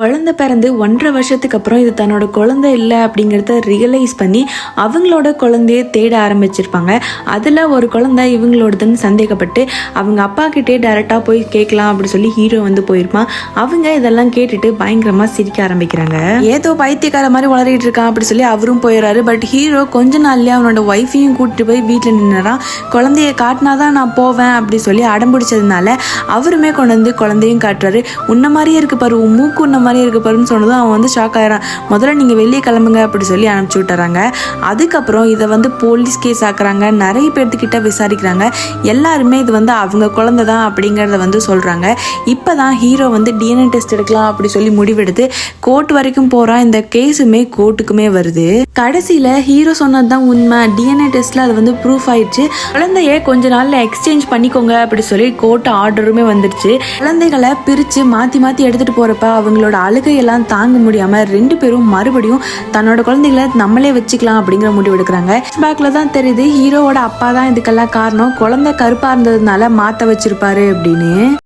குழந்தை பிறந்து 1.5 வருஷத்துக்கு அப்புறம் இது தன்னோட குழந்தை இல்லை அப்படிங்கிறத ரியலைஸ் பண்ணி அவங்களோட குழந்தைய தேட ஆரம்பிச்சிருப்பாங்க. அதில் ஒரு குழந்தை இவங்களோடதுன்னு சந்தேகப்பட்டு அவங்க அப்பா கிட்டே டைரெக்டாக போய் கேட்கலாம் அப்படி சொல்லி ஹீரோ வந்து போயிருப்பான். அவங்க இதெல்லாம் கேட்டுட்டு பயங்கரமாக சிரிக்க ஆரம்பிக்கிறாங்க. ஏதோ பைத்தியக்கார மாதிரி வளரிட்டு இருக்கான் அப்படி சொல்லி அவரும் போயிடுறாரு. பட் ஹீரோ கொஞ்ச நாள்லயே அவனோட ஒய்ஃபையும் கூட்டிட்டு போய் வீட்டில் நின்னுறான். குழந்தைய காட்டினாதான் நான் போவேன் அப்படி சொல்லி அடம்பிடிச்சதுனால அவருமே கொண்டு வந்து குழந்தையும் காட்டுறாரு. உன்ன மாதிரியே இருக்கு பாரு, உன் மூக்கு உன்ன மாதிரி இருக்கு பாருன்னு சொன்னதும் அவன் வந்து ஷாக் ஆயிரான். முதல்ல நீங்க வெளியே கிளம்புங்க அப்படி சொல்லி அனுப்பிச்சு விட்டுறாங்க. அதுக்கப்புறம் இதை வந்து போலீஸ் கேஸ் ஆக்குறாங்க. நிறைய பேர்த்துக்கிட்ட விசாரிக்கிறாங்க. எல்லாருமே இது வந்து அவங்க குழந்தை தான் அப்படிங்கிறத வந்து சொல்றாங்க. இப்பதான் ஹீரோ வந்து டிஎன்ஏ டெஸ்ட் எடுக்கலாம் அப்படி சொல்லி முடிவெடுத்து கோர்ட் வரைக்கும் போறான். இந்த கேஸுமே கோர்ட்டுக்குமே வருது. கடைசியில ஹீரோ சொன்னதுதான் உண்மை. டிஎன்ஏ டெஸ்ட்ல அது வந்து ப்ரூஃப் ஆயிடுச்சு. குழந்தைய கொஞ்ச நாள்ல எக்ஸ்சேஞ்ச் பண்ணிக்கோங்க அப்படி சொல்லி கோர்ட் ஆர்டருமே வந்துருச்சு. குழந்தைகளை பிரிச்சு மாத்தி மாத்தி எடுத்துட்டு போறப்ப அவங்களோட அழுகையெல்லாம் தாங்க முடியாம 2 பேரும் மறுபடியும் தன்னோட குழந்தைகளை நம்மளே வச்சுக்கலாம் அப்படிங்கிற முடிவு எடுக்கிறாங்க. பேக்ல தான் தெரியுது ஹீரோவோட அப்பா தான் இதுக்கெல்லாம் காரணம். குழந்தை கருப்பா இருந்ததுனால மாத்த வச்சிருப்பாரு அப்படின்னு.